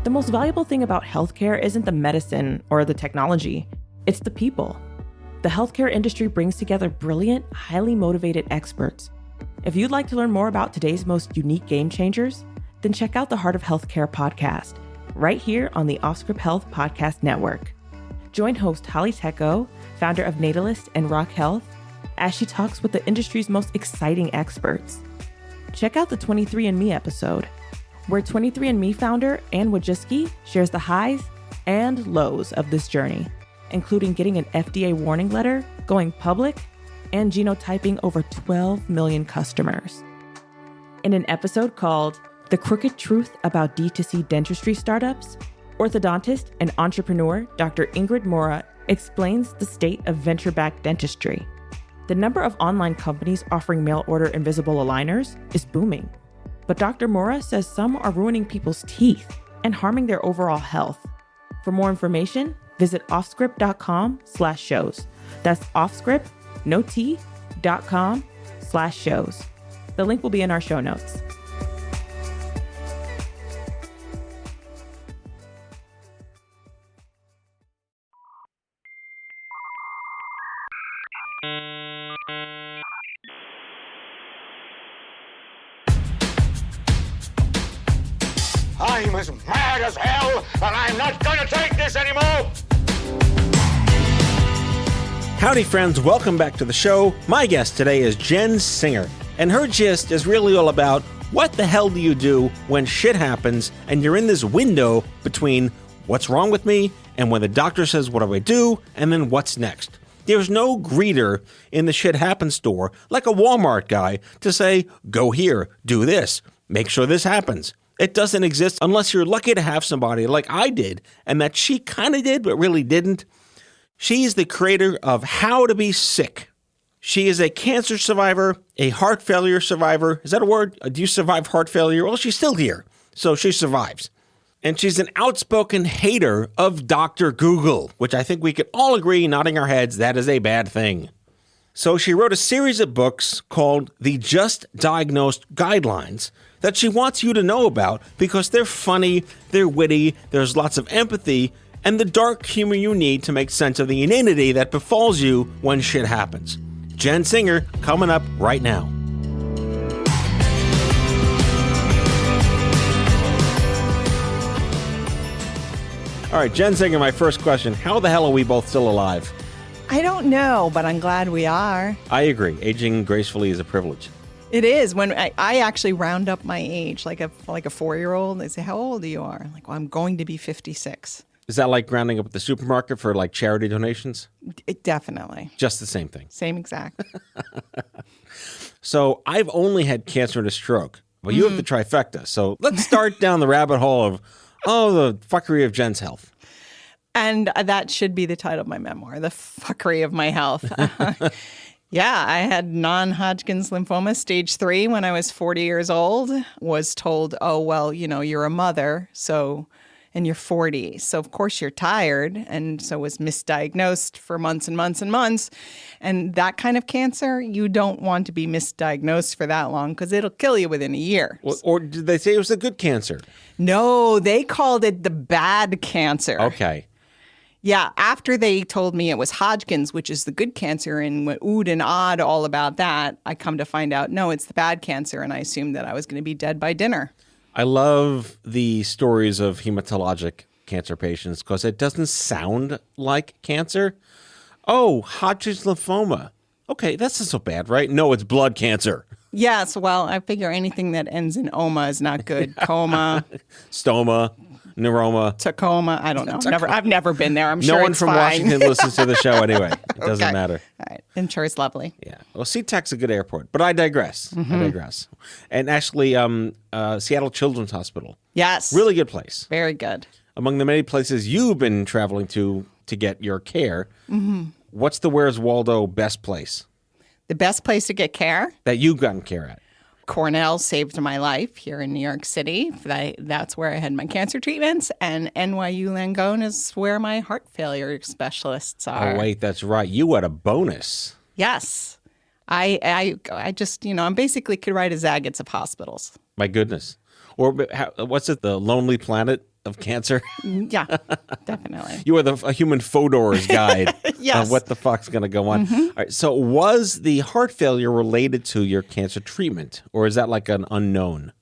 The most valuable thing about healthcare isn't the medicine or the technology, it's the people. The healthcare industry brings together brilliant, highly motivated experts. If you'd like to learn more about today's most unique game changers, then check out the Heart of Healthcare podcast, right here on the OffScrip Health Podcast Network. Join host Holly Tecco, founder of Natalist and Rock Health, as she talks with the industry's most exciting experts. Check out the 23andMe episode, where 23andMe founder Ann Wojcicki shares the highs and lows of this journey, including getting an FDA warning letter, going public, and genotyping over 12 million customers. In an episode called The Crooked Truth About D2C Dentistry Startups, orthodontist and entrepreneur Dr. Ingrid Mora explains the state of venture-backed dentistry. The number of online companies offering mail-order invisible aligners is booming. But Dr. Mora says some are ruining people's teeth and harming their overall health. For more information, visit offscrip.com/shows. That's offscrip, no T.com/shows. The link will be in our show notes. I'm as mad as hell, and I'm not going to take this anymore! Howdy, friends. Welcome back to the show. My guest today is Jen Singer, and her gist is really all about what the hell do you do when shit happens and you're in this window between what's wrong with me and when the doctor says what do I do and then what's next. There's no greeter in the shit happens store like a Walmart guy to say, go here, do this, make sure this happens. It doesn't exist unless you're lucky to have somebody like I did, and that she kind of did but really didn't. She's the creator of How to Be Sick. She is a cancer survivor, a heart failure survivor. Is that a word? Do you survive heart failure? Well, she's still here, so she survives. And she's an outspoken hater of Dr. Google, which I think we could all agree, nodding our heads, that is a bad thing. So she wrote a series of books called The Just Diagnosed Guidelines that she wants you to know about because they're funny, they're witty, there's lots of empathy, and the dark humor you need to make sense of the inanity that befalls you when shit happens. Jen Singer, coming up right now. All right, Jen Singer, my first question. How the hell are we both still alive? I don't know, but I'm glad we are. I agree. Aging gracefully is a privilege. It is. When I actually round up my age, like a 4-year-old, they say, how old are you? I'm like, well, I'm going to be 56. Is that like rounding up at the supermarket for like charity donations? Definitely. Just the same thing. Same exact. So I've only had cancer and a stroke. Well, you have the trifecta. So let's start down the rabbit hole of, the fuckery of Jen's health. And that should be the title of my memoir, The Fuckery of My Health. Yeah, I had non-Hodgkin's lymphoma, stage 3, when I was 40 years old. Was told, oh, well, you're a mother, and you're 40. So, of course, you're tired. And so was misdiagnosed for months and months and months. And that kind of cancer, you don't want to be misdiagnosed for that long because it'll kill you within a year. Or did they say it was a good cancer? No, they called it the bad cancer. Okay. Yeah, after they told me it was Hodgkin's, which is the good cancer, and went oohed and awed all about that, I come to find out, no, it's the bad cancer, and I assumed that I was going to be dead by dinner. I love the stories of hematologic cancer patients because it doesn't sound like cancer. Oh, Hodgkin's lymphoma. Okay, that's not so bad, right? No, it's blood cancer. Yes, well, I figure anything that ends in oma is not good. Coma. Stoma. Neuroma. Tacoma. I don't know. I've never been there. I'm sure no one it's from fine. Washington listens to the show anyway. It doesn't matter. All right. I'm sure it's lovely. Yeah. Well, SeaTac's a good airport, but I digress. And actually, Seattle Children's Hospital. Yes. Really good place. Very good. Among the many places you've been traveling to get your care, what's the Where's Waldo best place? The best place to get care? That you've gotten care at? Cornell saved my life here in New York City. That's where I had my cancer treatments. And NYU Langone is where my heart failure specialists are. Oh, wait, that's right. You had a bonus. Yes. I just, I'm basically could write a Zagat's of hospitals. My goodness. Or what's it, the Lonely Planet of cancer. Yeah, definitely. You are a human Fodor's guide Yes. of what the fuck's going to go on. All right, so was the heart failure related to your cancer treatment, or is that like an unknown?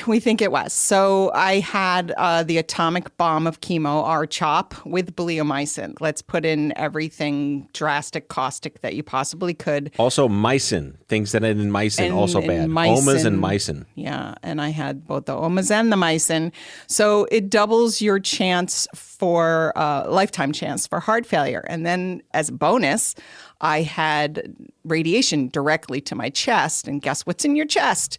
We think it was. So I had the atomic bomb of chemo, R-CHOP, with bleomycin. Let's put in everything drastic, caustic that you possibly could. Also, mycin, things that end in mycin, also bad. Omas and mycin. Yeah, and I had both the omas and the mycin. So it doubles your chance for lifetime chance for heart failure. And then as a bonus, I had radiation directly to my chest. And guess what's in your chest?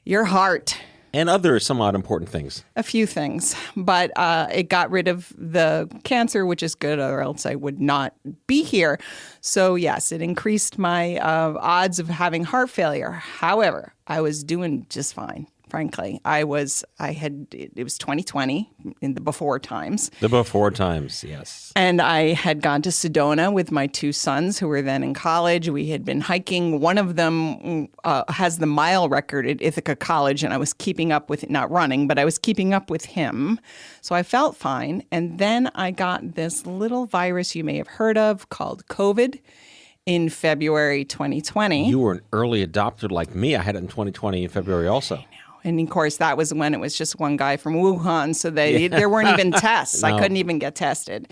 Your heart. And other somewhat important things. A few things, but it got rid of the cancer, which is good, or else I would not be here. So yes, it increased my odds of having heart failure. However, I was doing just fine. Frankly, it was 2020 in the before times. The before times, yes. And I had gone to Sedona with my two sons who were then in college. We had been hiking. One of them has the mile record at Ithaca College, and I was keeping up with, not running, but I was keeping up with him. So I felt fine. And then I got this little virus you may have heard of called COVID in February 2020. You were an early adopter like me. I had it in 2020 in February also. And of course, that was when it was just one guy from Wuhan. So there weren't even tests. No. I couldn't even get tested.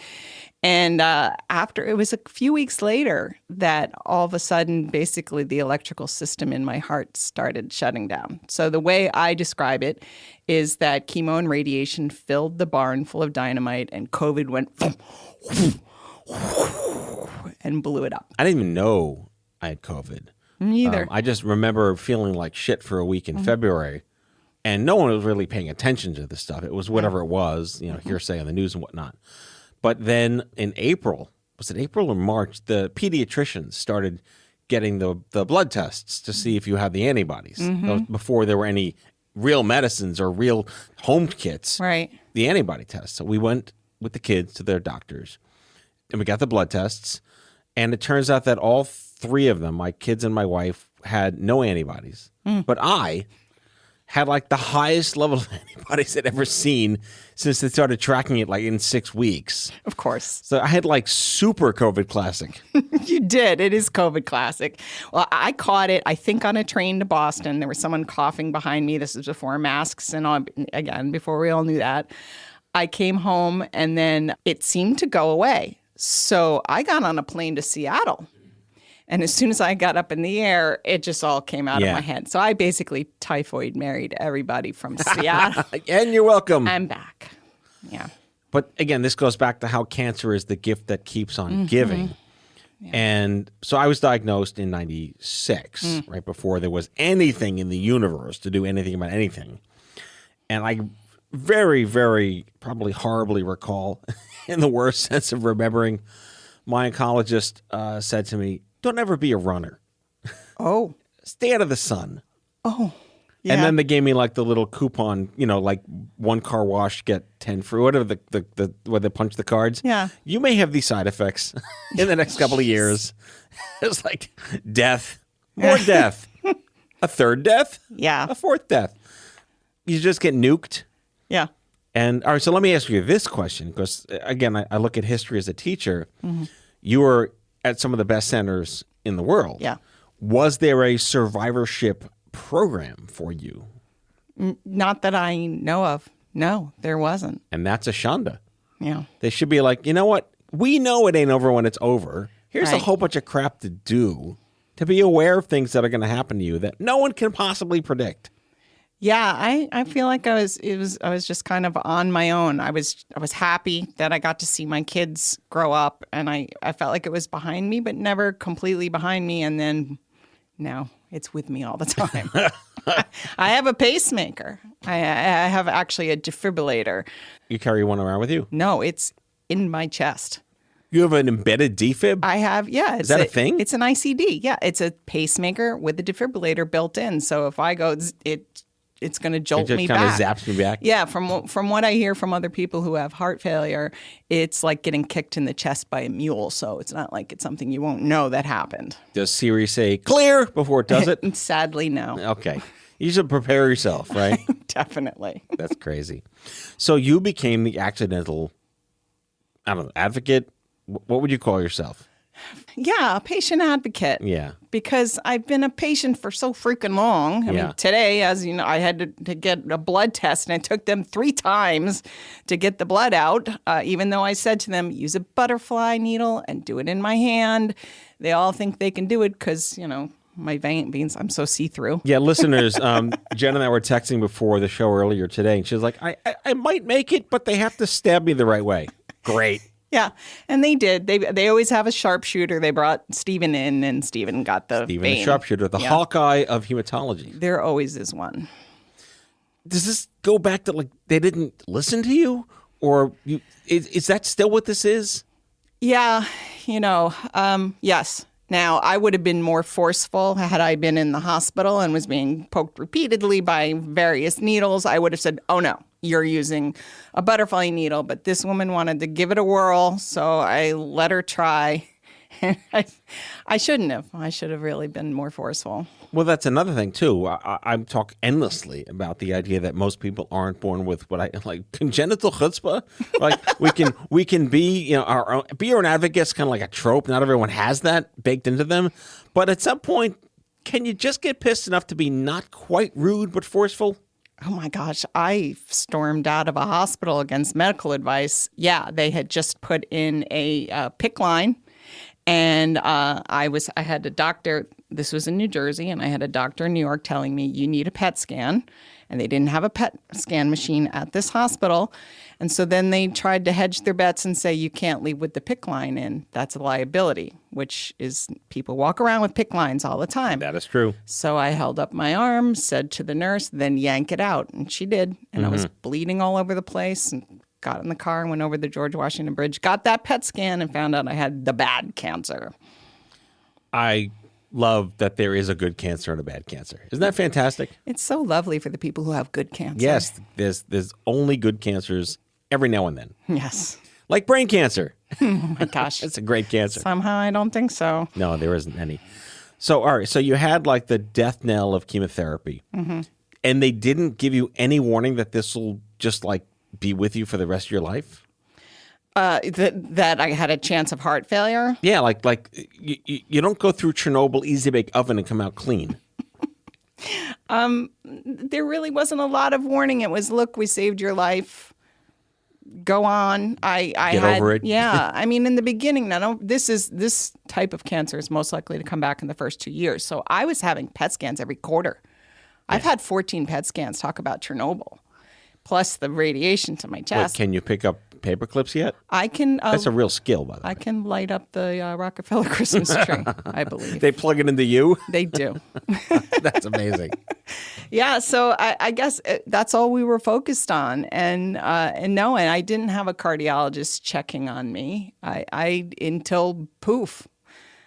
And it was a few weeks later that all of a sudden, basically the electrical system in my heart started shutting down. So the way I describe it is that chemo and radiation filled the barn full of dynamite and COVID went and blew it up. I didn't even know I had COVID. Me either. I just remember feeling like shit for a week in February. And no one was really paying attention to this stuff. It was whatever it was, hearsay on the news and whatnot. But then in April, was it April or March, the pediatricians started getting the blood tests to see if you had the antibodies. That was before there were any real medicines or real home kits. Right. The antibody tests. So we went with the kids to their doctors, and we got the blood tests. And it turns out that all three of them, my kids and my wife, had no antibodies. But I had like the highest level of antibodies I'd ever seen since they started tracking it like in 6 weeks. Of course. So I had like super COVID classic. You did. It is COVID classic. Well, I caught it, I think, on a train to Boston. There was someone coughing behind me. This was before masks and all, again, before we all knew that. I came home and then it seemed to go away. So I got on a plane to Seattle. And as soon as I got up in the air, it just all came out of my head. So I basically typhoid married everybody from Seattle. And you're welcome. I'm back. Yeah. But again, this goes back to how cancer is the gift that keeps on giving. Yeah. And so I was diagnosed in 96, right before there was anything in the universe to do anything about anything. And I very, very probably horribly recall, in the worst sense of remembering, my oncologist said to me, "Don't ever be a runner. Oh. Stay out of the sun." Oh. Yeah. And then they gave me like the little coupon, like one car wash, get 10 free, whatever the where they punch the cards. Yeah. You may have these side effects in the next couple of years. It's like death, more death, a third death, Yeah. a fourth death. You just get nuked. Yeah. And all right, so let me ask you this question, because again, I look at history as a teacher. You were at some of the best centers in the world. Yeah. Was there a survivorship program for you? Not that I know of. No, there wasn't. And that's a shanda. Yeah. They should be like, you know what? We know it ain't over when it's over. Here's a Right. whole bunch of crap to do to be aware of things that are going to happen to you that no one can possibly predict. Yeah, I feel like I was just kind of on my own. I was happy that I got to see my kids grow up, and I felt like it was behind me, but never completely behind me. And then now it's with me all the time. I have a pacemaker. I have actually a defibrillator. You carry one around with you? No, it's in my chest. You have an embedded defib? I have, yeah. Is that a thing? It's an ICD. Yeah, it's a pacemaker with a defibrillator built in. So if I go, it's going to jolt me back. It just kind of zaps me back? Yeah, from what I hear from other people who have heart failure, it's like getting kicked in the chest by a mule. So it's not like it's something you won't know that happened. Does Siri say clear before it does it? Sadly, no. Okay. You should prepare yourself, right? Definitely. That's crazy. So you became the accidental, I don't know, advocate? What would you call yourself? Yeah, a patient advocate. Yeah. Because I've been a patient for so freaking long. I mean, today, as you know, I had to get a blood test, and it took them 3 times to get the blood out, even though I said to them, use a butterfly needle and do it in my hand. They all think they can do it because, my veins, I'm so see-through. Yeah, listeners, Jen and I were texting before the show earlier today, and she was like, I might make it, but they have to stab me the right way. Great. Yeah, and they did. They always have a sharpshooter. They brought Stephen in, and Stephen got the Stephen vein. the sharpshooter, the Hawkeye of hematology. There always is one. Does this go back to, like, they didn't listen to you? Or is that still what this is? Yeah, yes. Now, I would have been more forceful had I been in the hospital and was being poked repeatedly by various needles. I would have said, oh, no, you're using a butterfly needle. But this woman wanted to give it a whirl, so I let her try. I shouldn't have. I should have really been more forceful. Well, that's another thing, too. I talk endlessly about the idea that most people aren't born with what I like congenital chutzpah. Like we can be, be your own advocates, kind of like a trope. Not everyone has that baked into them. But at some point, can you just get pissed enough to be not quite rude but forceful? Oh, my gosh. I stormed out of a hospital against medical advice. Yeah, they had just put in a PICC line. And I had a doctor, this was in New Jersey, and I had a doctor in New York telling me, you need a PET scan. And they didn't have a PET scan machine at this hospital. And so then they tried to hedge their bets and say, you can't leave with the PICC line in. That's a liability, which is people walk around with PICC lines all the time. That is true. So I held up my arm, said to the nurse, then yank it out. And she did. And I was bleeding all over the place and got in the car and went over the George Washington Bridge, got that PET scan, and found out I had the bad cancer. I love that there is a good cancer and a bad cancer. Isn't that fantastic? It's so lovely for the people who have good cancer. Yes, there's only good cancers every now and then. Yes. Like brain cancer. Oh, my gosh. It's a great cancer. Somehow I don't think so. No, there isn't any. So, all right. So you had like the death knell of chemotherapy. And they didn't give you any warning that this will just like be with you for the rest of your life? That I had a chance of heart failure? Yeah, like you don't go through Chernobyl easy bake oven and come out clean. There really wasn't a lot of warning. It was, look, we saved your life. Go on. I Get had, over it. Yeah. I mean, in the beginning, this type of cancer is most likely to come back in the first 2 years. So I was having PET scans every quarter. I've had 14 PET scans talk about Chernobyl, plus the radiation to my chest. Wait, can you pick up paper clips yet? I can. That's a real skill, by the way. I can light up the Rockefeller Christmas tree, I believe. They plug it into you? They do. That's amazing. Yeah, so I guess that's all we were focused on, and I didn't have a cardiologist checking on me. I until poof,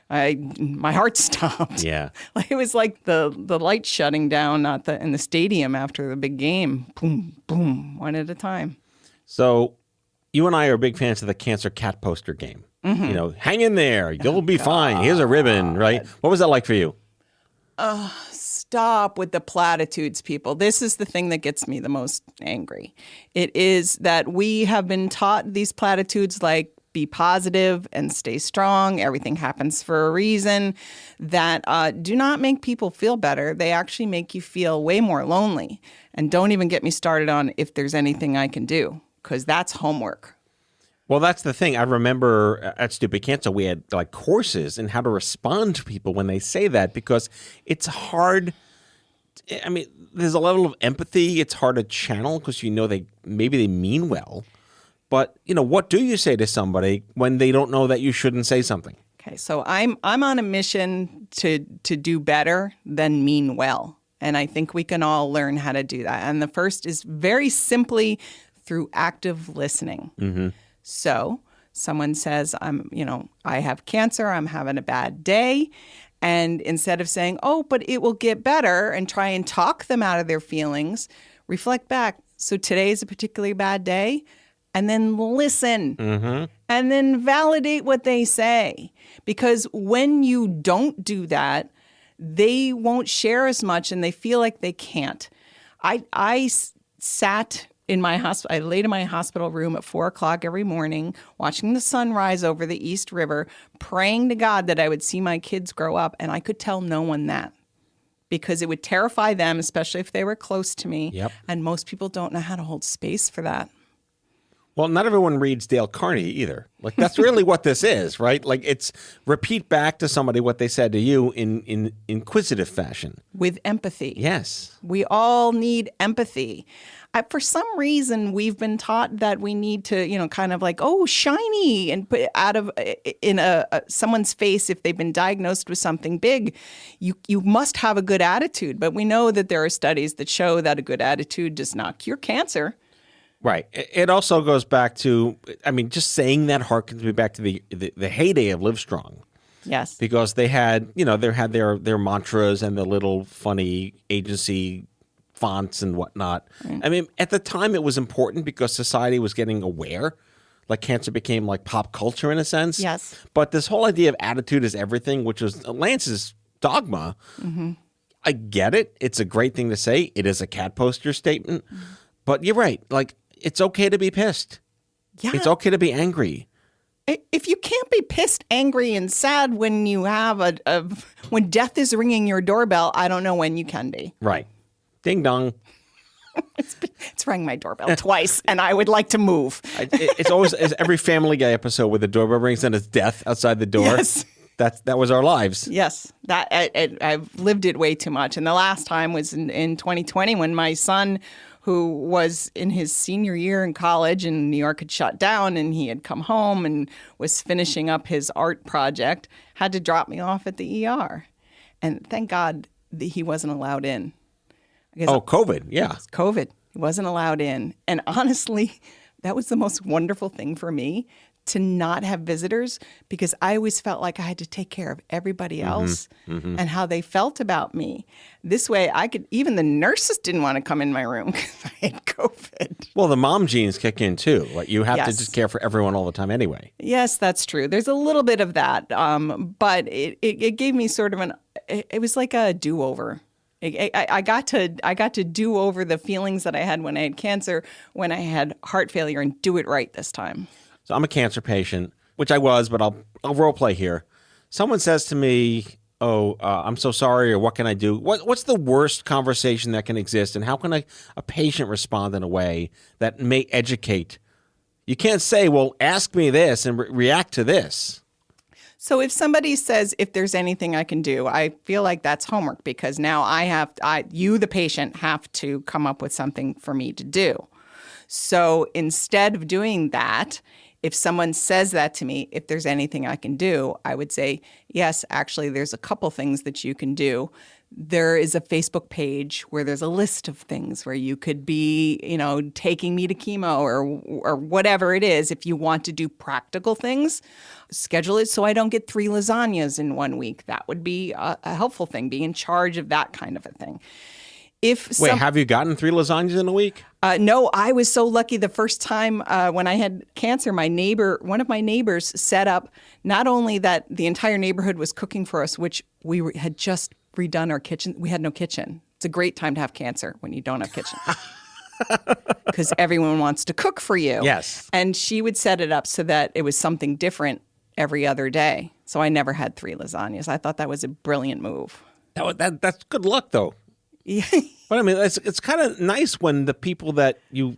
my heart stopped. Yeah, It was like the light shutting down, in the stadium after the big game. Boom, boom, one at a time. So you and I are big fans of the cancer cat poster game. Hang in there, you'll be fine. Here's a ribbon, right? What was that like for you? Stop with the platitudes, people. This is the thing that gets me the most angry. It is that we have been taught these platitudes like be positive and stay strong. Everything happens for a reason that do not make people feel better. They actually make you feel way more lonely. And don't even get me started on if there's anything I can do, because that's homework. Well, that's the thing. I remember at Stupid Cancer, we had like courses in how to respond to people when they say that, because it's hard. I mean, there's a level of empathy. It's hard to channel because maybe they mean well. But, what do you say to somebody when they don't know that you shouldn't say something? Okay, so I'm on a mission to do better than mean well. And I think we can all learn how to do that. And the first is very simply through active listening. Mm-hmm. So someone says, I have cancer, I'm having a bad day. And instead of saying, oh, but it will get better, and try and talk them out of their feelings, reflect back. So today is a particularly bad day. And then listen. Mm-hmm. And then validate what they say. Because when you don't do that, they won't share as much and they feel like they can't. sat in my hospital. I laid in my hospital room at 4:00 every morning, watching the sun rise over the East River, praying to God that I would see my kids grow up. And I could tell no one that because it would terrify them, especially if they were close to me. Yep. And most people don't know how to hold space for that. Well, not everyone reads Dale Carnegie either. Like, that's really what this is, right? Like, it's repeat back to somebody what they said to you in inquisitive fashion. With empathy. Yes. We all need empathy. For some reason, we've been taught that we need to, kind of like, oh, shiny, and put out of in someone's face if they've been diagnosed with something big. You must have a good attitude. But we know that there are studies that show that a good attitude does not cure cancer. Right. It also goes back to, just saying that harkens me back to the heyday of Livestrong. Yes. Because they had their mantras and the little funny agency fonts and whatnot. Right. At the time it was important because society was getting aware. Like, cancer became like pop culture in a sense. Yes. But this whole idea of attitude is everything, which was Lance's dogma. Mm-hmm. I get it. It's a great thing to say. It is a cat poster statement. Mm-hmm. But you're right. Like, it's okay to be pissed. Yeah. It's okay to be angry. If you can't be pissed, angry, and sad when you have when death is ringing your doorbell, I don't know when you can be. Right. Ding dong. It's rang my doorbell twice, and I would like to move. It's always every Family Guy episode where the doorbell rings and it's death outside the door. Yes. That was our lives. Yes. I've lived it way too much. And the last time was in 2020 when my son, who was in his senior year in college and New York had shut down and he had come home and was finishing up his art project, had to drop me off at the ER. And thank God that he wasn't allowed in. COVID. Yeah. COVID. He wasn't allowed in. And honestly, that was the most wonderful thing for me, to not have visitors, because I always felt like I had to take care of everybody else and how they felt about me. This way, even the nurses didn't want to come in my room because I had COVID. Well, the mom genes kick in too. Like, you have to just care for everyone all the time anyway. Yes, that's true. There's a little bit of that. But it gave me sort of it was like a do-over. I got to do over the feelings that I had when I had cancer, when I had heart failure, and do it right this time. So I'm a cancer patient, which I was, but I'll role play here. Someone says to me, I'm so sorry, or what can I do? What's the worst conversation that can exist, and how can a patient respond in a way that may educate? You can't say, well, ask me this and react to this. So if somebody says, if there's anything I can do, I feel like that's homework, because now you, the patient, have to come up with something for me to do. So instead of doing that, if someone says that to me, if there's anything I can do, I would say, yes, actually, there's a couple things that you can do. There is a Facebook page where there's a list of things where you could be, taking me to chemo or whatever it is. If you want to do practical things, schedule it so I don't get 3 lasagnas in 1 week. That would be a helpful thing, be in charge of that kind of a thing. Have you gotten 3 lasagnas in a week? No, I was so lucky the first time when I had cancer, one of my neighbors set up not only that the entire neighborhood was cooking for us, which we had just redone our kitchen. We had no kitchen. It's a great time to have cancer when you don't have kitchen. Because everyone wants to cook for you. Yes. And she would set it up so that it was something different every other day. So I never had 3 lasagnas. I thought that was a brilliant move. That's good luck, though. Yeah. But it's kind of nice when the people that you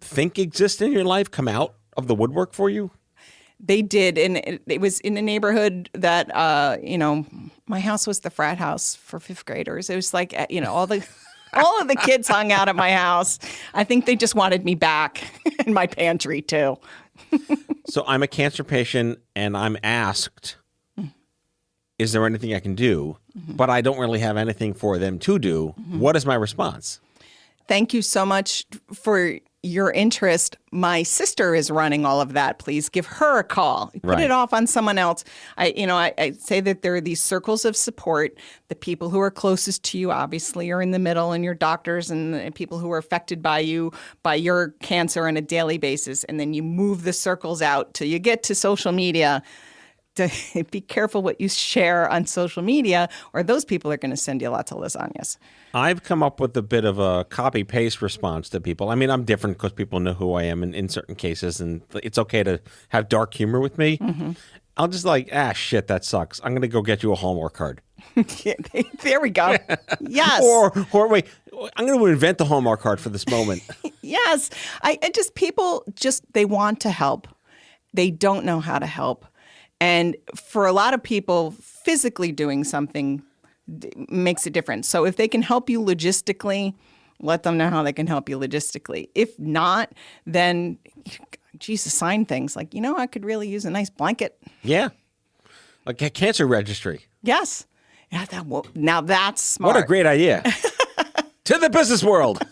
think exist in your life come out of the woodwork for you. They did, and it was in a neighborhood that my house was the frat house for 5th graders. It was like all of the kids hung out at my house. I think they just wanted me back in my pantry too. So I'm a cancer patient, and I'm asked, is there anything I can do? Mm-hmm. But I don't really have anything for them to do. Mm-hmm. What is my response? Thank you so much for your interest. My sister is running all of that. Please give her a call. Put it off on someone else. I say that there are these circles of support. The people who are closest to you obviously are in the middle, and your doctors and the people who are affected by your cancer on a daily basis. And then you move the circles out till you get to social media. be careful what you share on social media, or those people are going to send you lots of lasagnas. I've come up with a bit of a copy-paste response to people. I mean, I'm different because people know who I am in certain cases, and it's okay to have dark humor with me. Mm-hmm. I'll just shit, that sucks. I'm going to go get you a Hallmark card. There we go. Yes. Or wait, I'm going to invent the Hallmark card for this moment. Yes. People they want to help. They don't know how to help. And for a lot of people, physically doing something makes a difference. So if they can help you logistically, let them know how they can help you logistically. If not, then, Jesus, sign things like, I could really use a nice blanket. Yeah. Like a cancer registry. Yes. Yeah, now that's smart. What a great idea. To the business world.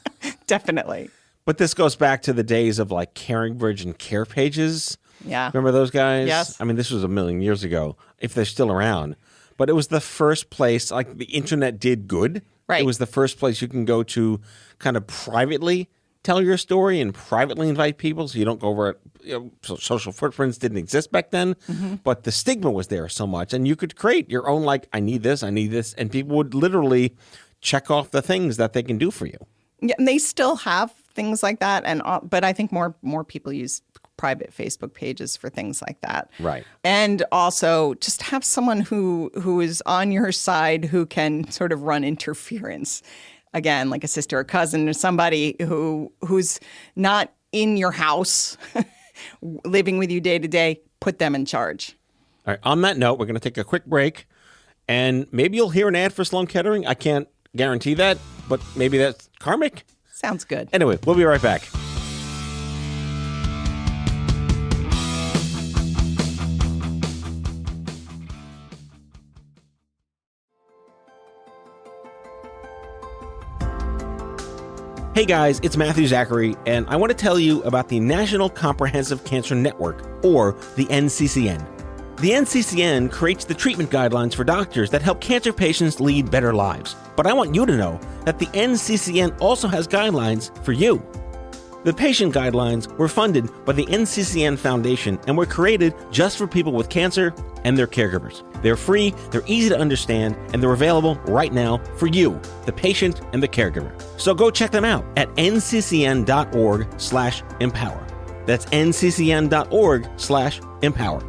Definitely. But this goes back to the days of like CaringBridge and Care Pages. Yeah. Remember those guys? Yes. I mean, this was a million years ago, if they're still around. But it was the first place, like the internet did good. Right. It was the first place you can go to kind of privately tell your story and privately invite people so you don't go over it. So social footprints didn't exist back then, but the stigma was there so much. And you could create your own, like, I need this. And people would literally check off the things that they can do for you. Yeah, and they still have things like that. But I think more people use private Facebook pages for things like that. Right. And also just have someone who is on your side who can sort of run interference. Again, like a sister or cousin or somebody who's not in your house, living with you day to day, put them in charge. All right. On that note, we're going to take a quick break, and maybe you'll hear an ad for Sloan Kettering. I can't guarantee that, but maybe that's karmic. Sounds good. Anyway, we'll be right back. Hey guys, it's Matthew Zachary, and I want to tell you about the National Comprehensive Cancer Network, or the NCCN. The NCCN creates the treatment guidelines for doctors that help cancer patients lead better lives. But I want you to know that the NCCN also has guidelines for you. The patient guidelines were funded by the NCCN Foundation and were created just for people with cancer and their caregivers. They're free, they're easy to understand, and they're available right now for you, the patient and the caregiver. So go check them out at nccn.org/empower. That's nccn.org/empower.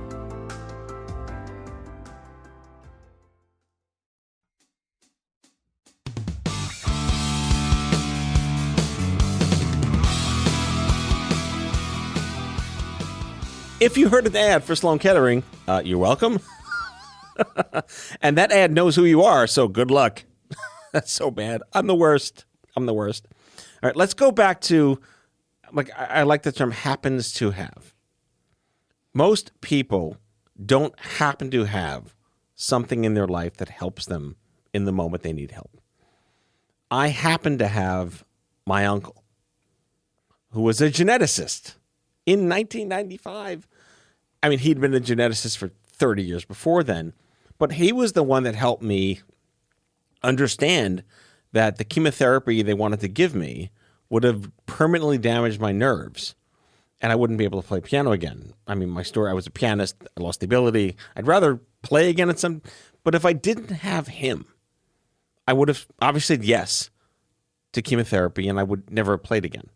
If you heard an ad for Sloan Kettering, you're welcome. And that ad knows who you are, so good luck. That's so bad. I'm the worst. All right, let's go back to, I like the term happens to have. Most people don't happen to have something in their life that helps them in the moment they need help. I happen to have my uncle, who was a geneticist in 1995. I mean, he'd been a geneticist for 30 years before then, but he was the one that helped me understand that the chemotherapy they wanted to give me would have permanently damaged my nerves, and I wouldn't be able to play piano again. I mean, my story, I was a pianist, I lost the ability. I'd rather play again but if I didn't have him, I would have obviously said yes to chemotherapy, and I would never have played again.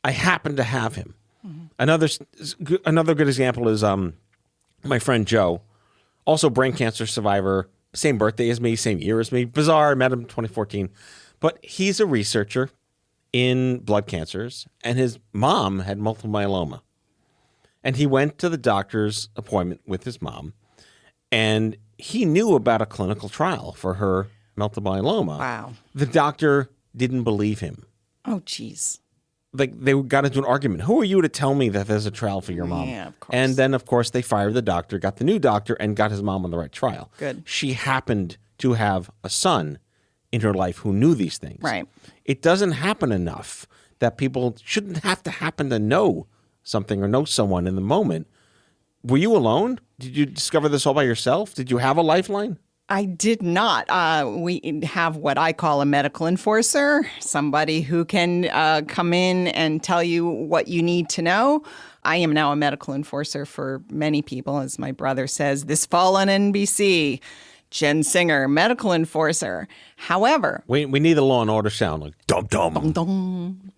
I happened to have him. Mm-hmm. Another good example is my friend Joe, also brain cancer survivor, same birthday as me, same year as me. Bizarre, met him in 2014. But he's a researcher in blood cancers, and his mom had multiple myeloma. And he went to the doctor's appointment with his mom, and he knew about a clinical trial for her multiple myeloma. Wow. The doctor didn't believe him. Oh, geez. Like, they got into an argument. Who are you to tell me that there's a trial for your mom? Yeah, of course. And then, of course, they fired the doctor, got the new doctor, and got his mom on the right trial. Good. She happened to have a son in her life who knew these things. Right. It doesn't happen enough that people shouldn't have to happen to know something or know someone in the moment. Were you alone? Did you discover this all by yourself? Did you have a lifeline? I did not. We have what I call a medical enforcer, somebody who can come in and tell you what you need to know. I am now a medical enforcer for many people, as my brother says, this fall on NBC. Jen Singer, medical enforcer. However, we need the Law and Order sound, like dum dum. dum, dum.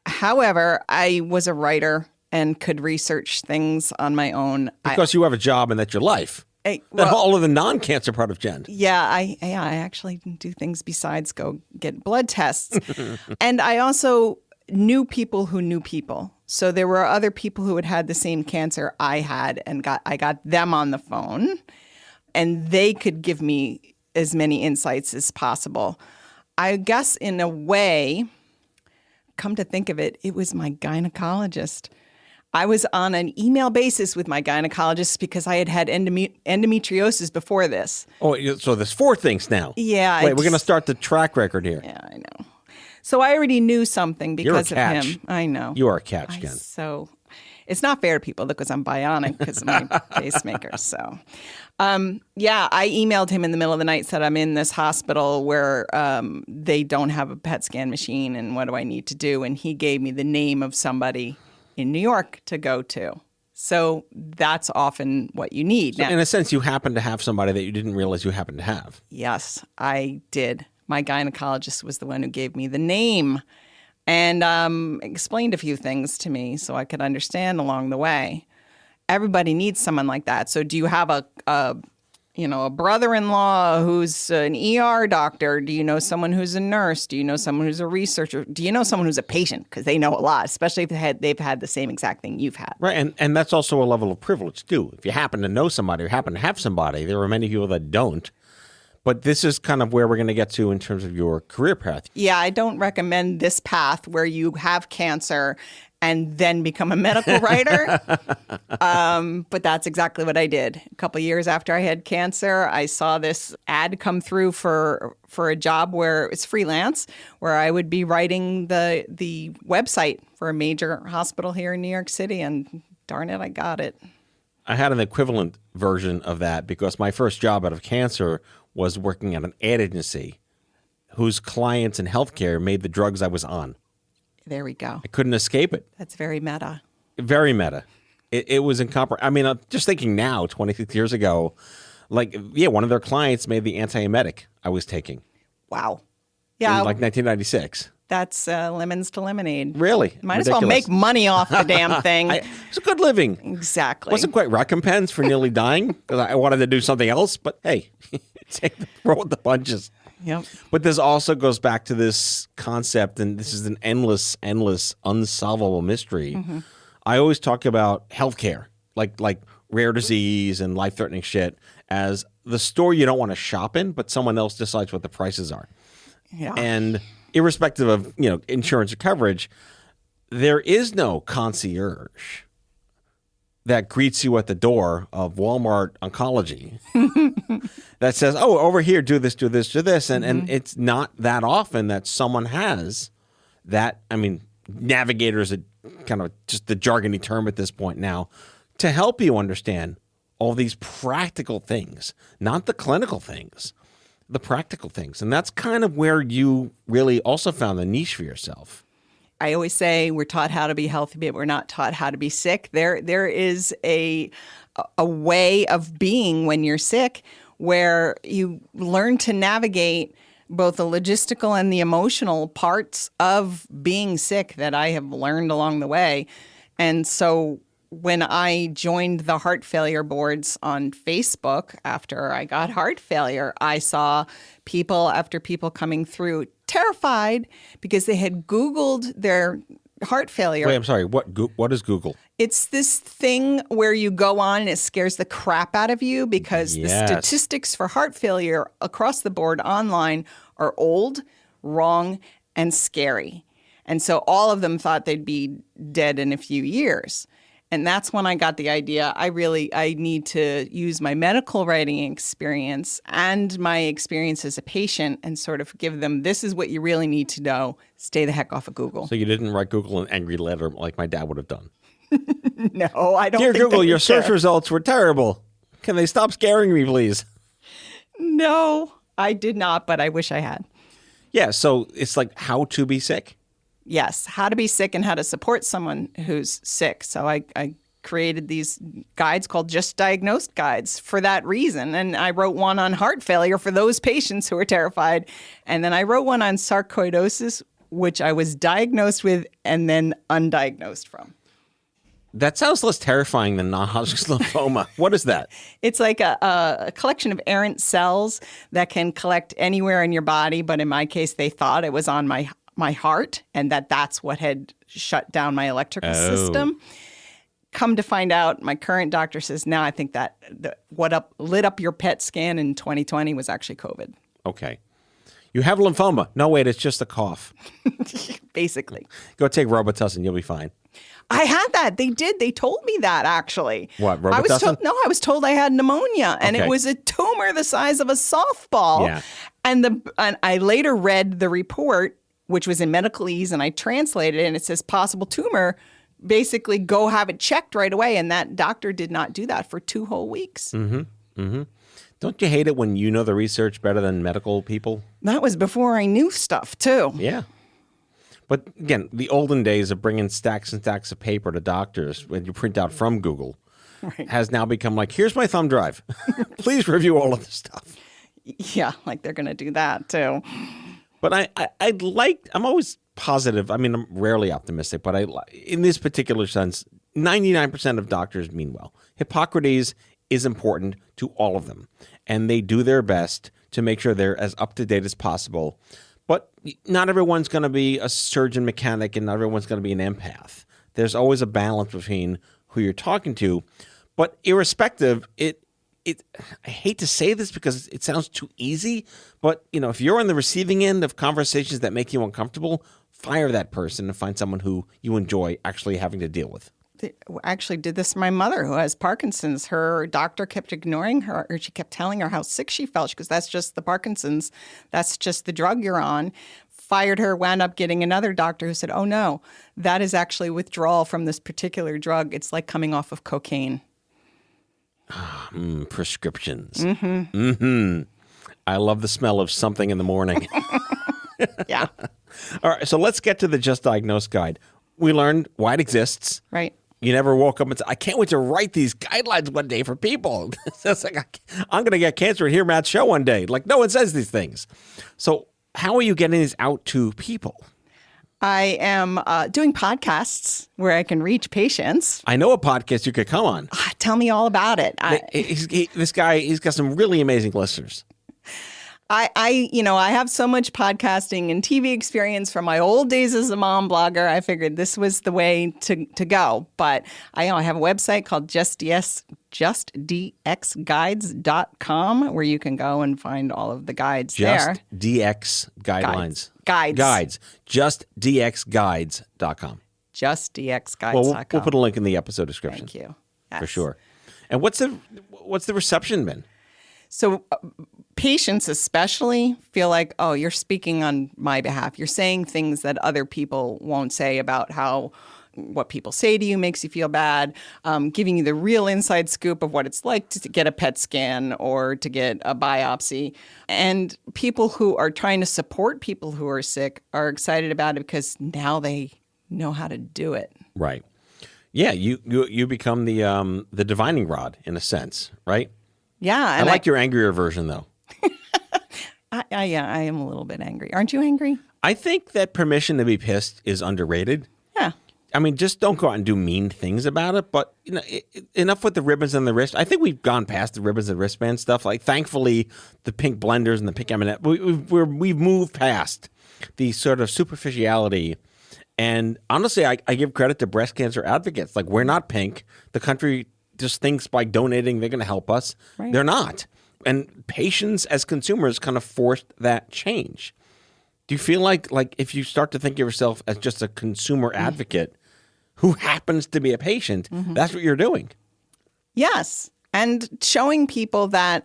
However, I was a writer and could research things on my own. Because you have a job and that's your life. All of the non-cancer part of Jen. Yeah, I actually do things besides go get blood tests. And I also knew people who knew people. So there were other people who had the same cancer I had, and I got them on the phone, and they could give me as many insights as possible. I guess in a way, come to think of it, it was my gynecologist. I was on an email basis with my gynecologist because I had endometriosis before this. Oh, so there's 4 things now. Yeah. Wait, we're going to start the track record here. Yeah, I know. So I already knew something because of him. I know. You are a catch, Jen. So it's not fair to people because I'm bionic because of my pacemaker. So, yeah, I emailed him in the middle of the night, said I'm in this hospital where they don't have a PET scan machine, and what do I need to do? And he gave me the name of somebody in New York to go to. So that's often what you need. So now, in a sense, you happen to have somebody that you didn't realize you happened to have. Yes, I did. My gynecologist was the one who gave me the name and explained a few things to me so I could understand along the way. Everybody needs someone like that. So do you have a brother-in-law who's an ER doctor? Do you know someone who's a nurse? Do you know someone who's a researcher? Do you know someone who's a patient? Because they know a lot, especially if they've had the same exact thing you've had. Right, and that's also a level of privilege, too. If you happen to know somebody or happen to have somebody, there are many people that don't. But this is kind of where we're going to get to in terms of your career path. Yeah, I don't recommend this path where you have cancer and then become a medical writer. But that's exactly what I did. A couple of years after I had cancer, I saw this ad come through for a job where it's freelance, where I would be writing the website for a major hospital here in New York City. And darn it, I got it. I had an equivalent version of that because my first job out of cancer was working at an ad agency whose clients in healthcare made the drugs I was on. There we go. I couldn't escape it. That's very meta. Very meta. It was incomprehensible. I mean, I'm just thinking now, 26 years ago, one of their clients made the antiemetic I was taking. Wow. Yeah. In 1996. That's lemons to lemonade. Really? Might as well make money off the damn thing. It's a good living. Exactly. Wasn't quite recompense for nearly dying because I wanted to do something else, but hey, roll with the punches. Yep. But this also goes back to this concept, and this is an endless, unsolvable mystery. Mm-hmm. I always talk about healthcare, like rare disease and life-threatening shit, as the store you don't want to shop in, but someone else decides what the prices are. Yeah. And irrespective of insurance or coverage, there is no concierge that greets you at the door of Walmart Oncology that says, oh, over here, do this, do this, do this. And it's not that often that someone has that. I mean, navigator is kind of just the jargony term at this point now to help you understand all these practical things, not the clinical things, the practical things. And that's kind of where you really also found the niche for yourself. I always say we're taught how to be healthy, but we're not taught how to be sick. There is a way of being when you're sick where you learn to navigate both the logistical and the emotional parts of being sick that I have learned along the way. And so when I joined the heart failure boards on Facebook after I got heart failure, I saw people after people coming through terrified because they had Googled their heart failure. Wait, I'm sorry. What is Google? It's this thing where you go on and it scares the crap out of you because the statistics for heart failure across the board online are old, wrong, and scary. And so all of them thought they'd be dead in a few years. And that's when I got the idea, I need to use my medical writing experience and my experience as a patient and sort of give them, this is what you really need to know. Stay the heck off of Google. So you didn't write Google an angry letter like my dad would have done? No, I don't Dear think Google, your search results were terrible. Can they stop scaring me, please? No, I did not, but I wish I had. Yeah, so it's like how to be sick. Yes, how to be sick and how to support someone who's sick. So I created these guides called Just Diagnosed Guides for that reason. And I wrote one on heart failure for those patients who are terrified. And then I wrote one on sarcoidosis, which I was diagnosed with and then undiagnosed from. That sounds less terrifying than non-Hodgkin's lymphoma. What is that? It's like a collection of errant cells that can collect anywhere in your body. But in my case, they thought it was on my heart and that's what had shut down my electrical system. Come to find out, my current doctor says, now I think that what lit up your PET scan in 2020 was actually COVID. Okay. You have lymphoma. No, wait, it's just a cough. Basically. Go take Robitussin. You'll be fine. I had that. They did. They told me that, actually. What, Robitussin? I was told I had pneumonia, and Okay. it was a tumor the size of a softball. Yeah. And I later read the report, which was in medicalese, and I translated it, and it says possible tumor. Basically, go have it checked right away. And that doctor did not do that for 2 whole weeks. Don't you hate it when you know the research better than medical people? That was before I knew stuff, too. Yeah. But again, the olden days of bringing stacks and stacks of paper to doctors when you print out from Google has now become like, here's my thumb drive. Please review all of this stuff. Yeah, like they're going to do that, too. But I'm always positive. I mean, I'm rarely optimistic, but in this particular sense, 99% of doctors mean well. Hippocrates is important to all of them, and they do their best to make sure they're as up to date as possible. But not everyone's going to be a surgeon mechanic, and not everyone's going to be an empath. There's always a balance between who you're talking to. But irrespective, I hate to say this because it sounds too easy, but if you're on the receiving end of conversations that make you uncomfortable, fire that person and find someone who you enjoy actually having to deal with. Actually did this to my mother who has Parkinson's. Her doctor kept ignoring her, or she kept telling her how sick she felt. She goes, that's just the Parkinson's. That's just the drug you're on. Fired her, wound up getting another doctor who said, oh no, that is actually withdrawal from this particular drug. It's like coming off of cocaine. Prescriptions. I love the smell of something in the morning. Yeah. All right, so let's get to the Just Diagnosed Guide. We learned why it exists. Right. You never woke up and said, I can't wait to write these guidelines one day for people. It's like, I'm going to get cancer and hear Matt's show one day. Like, no one says these things. So how are you getting these out to people? I am doing podcasts where I can reach patients. I know a podcast you could come on. Tell me all about it. This guy, he's got some really amazing listeners. I have so much podcasting and TV experience from my old days as a mom blogger. I figured this was the way to go. But I have a website called justdxguides.com where you can go and find all of the guides there. Just DX guidelines. Guides. JustDXguides.com. JustDXguides.com. Well, we'll put a link in the episode description. Thank you. For Yes. sure. And what's the reception been? So patients especially feel like, oh, you're speaking on my behalf. You're saying things that other people won't say about what people say to you makes you feel bad, giving you the real inside scoop of what it's like to get a PET scan or to get a biopsy. And people who are trying to support people who are sick are excited about it because now they know how to do it. Right. Yeah, you become the divining rod in a sense, right? Yeah. I like your angrier version, though. I am a little bit angry. Aren't you angry? I think that permission to be pissed is underrated. Yeah. I mean, just don't go out and do mean things about it. But enough with the ribbons and the wrist. I think we've gone past the ribbons and wristband stuff. Like, thankfully, the pink blenders and the pink M&M, we've moved past the sort of superficiality. And honestly, I give credit to breast cancer advocates. Like, we're not pink. The country just thinks by donating they're going to help us. Right. They're not. And patients as consumers kind of forced that change. Do you feel like if you start to think of yourself as just a consumer advocate who happens to be a patient, that's what you're doing? Yes. And showing people that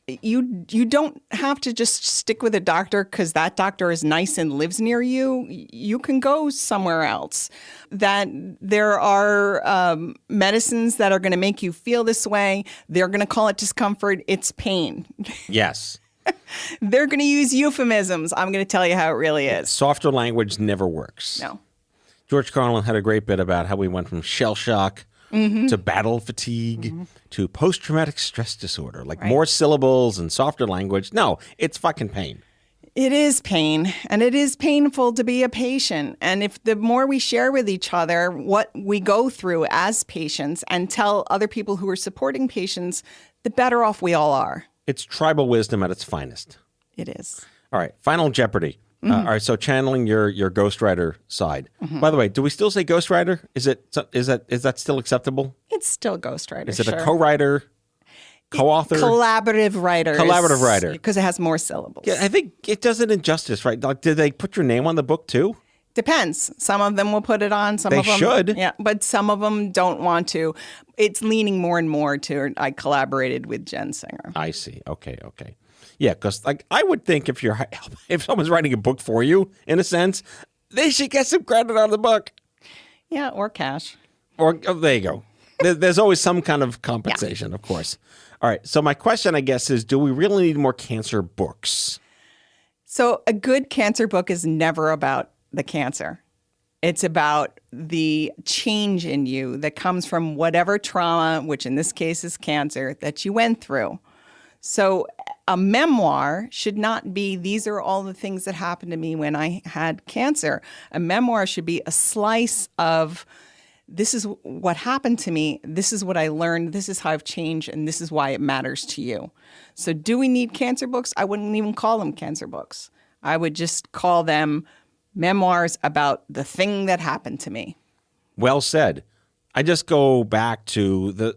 you don't have to just stick with a doctor because that doctor is nice and lives near you. You can go somewhere else. That there are medicines that are going to make you feel this way. They're going to call it discomfort. It's pain. Yes. They're going to use euphemisms. I'm going to tell you how it really is. Softer language never works. No. George Carlin had a great bit about how we went from shell shock to battle fatigue to post-traumatic stress disorder, like more syllables and softer language. No, it's fucking pain. It is pain, and it is painful to be a patient. And if the more we share with each other what we go through as patients and tell other people who are supporting patients, the better off we all are. It's tribal wisdom at its finest. It is. All right, Final Jeopardy. All right, so channeling your ghostwriter side. By the way, do we still say ghostwriter? Is that still acceptable? It's still ghostwriter. Is it a co-writer, co-author? Collaborative writers. Collaborative writer. Because it has more syllables. Yeah, I think it does it injustice, right? Like, did they put your name on the book too? Depends. Some of them will put it on. Some They of them should. Yeah, but some of them don't want to. It's leaning more and more to I collaborated with Jen Singer. I see. Okay. Yeah, because like I would think if someone's writing a book for you, in a sense, they should get some credit on the book. Yeah, or cash. Or there you go. There's always some kind of compensation, of course. All right. So my question, I guess, is: do we really need more cancer books? So a good cancer book is never about the cancer. It's about the change in you that comes from whatever trauma, which in this case is cancer, that you went through. So a memoir should not be, these are all the things that happened to me when I had cancer. A memoir should be a slice of, this is what happened to me, this is what I learned, this is how I've changed, and this is why it matters to you. So do we need cancer books? I wouldn't even call them cancer books. I would just call them memoirs about the thing that happened to me. Well said. I just go back to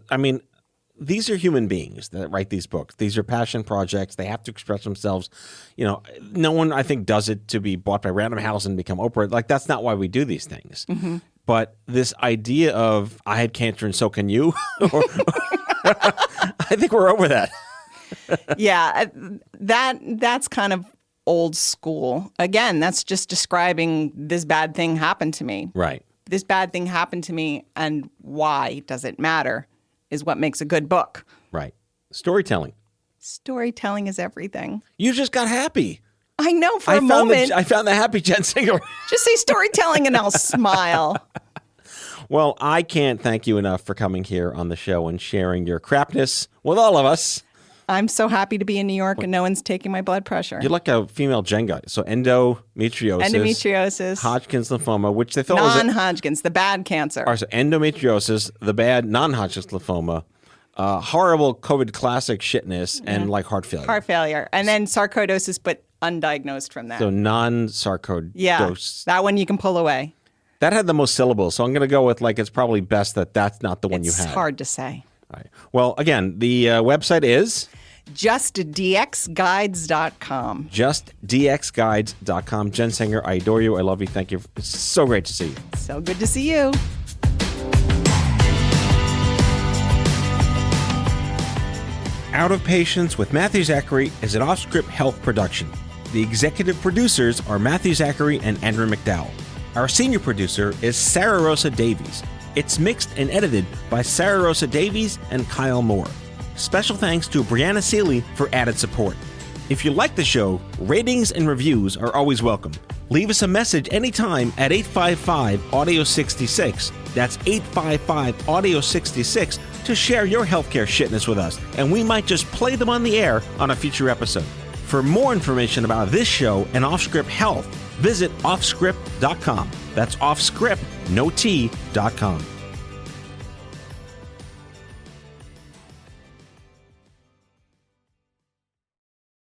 these are human beings that write these books. These are passion projects. They have to express themselves. You know, no one, I think, does it to be bought by Random House and become Oprah. Like, that's not why we do these things. But this idea of, I had cancer and so can you, I think we're over that. Yeah, that's kind of old school. Again, that's just describing this bad thing happened to me. Right. This bad thing happened to me, and why does it matter is what makes a good book. Right. Storytelling. Storytelling is everything. You just got happy. I know, for a moment. I found the happy Jen Singer. Just say storytelling and I'll smile. Well, I can't thank you enough for coming here on the show and sharing your crapness with all of us. I'm so happy to be in New York and no one's taking my blood pressure. You're like a female Jenga. So endometriosis. Hodgkin's lymphoma, which they thought was non-Hodgkin's, the bad cancer. All right, so endometriosis, the bad non-Hodgkin's lymphoma, horrible COVID classic shitness, and like heart failure. Heart failure. And then sarcoidosis, but undiagnosed from that. So non-sarcoidosis. Yeah, that one you can pull away. That had the most syllables, so I'm going to go with it's probably best that that's not the one you had. It's hard to say. All right. Well, again, the website is justdxguides.com. Justdxguides.com. Jen Singer, I adore you. I love you. Thank you. It's so great to see you. So good to see you. Out of Patience with Matthew Zachary is an OffScrip Health production. The executive producers are Matthew Zachary and Andrew McDowell. Our senior producer is Sarah Rosa Davies. It's mixed and edited by Sarah Rosa Davies and Kyle Moore. Special thanks to Brianna Seeley for added support. If you like the show, ratings and reviews are always welcome. Leave us a message anytime at 855-AUDIO-66. That's 855-AUDIO-66 to share your healthcare shitness with us, and we might just play them on the air on a future episode. For more information about this show and OffScrip Health, visit offscrip.com. That's offscrip, no T.com.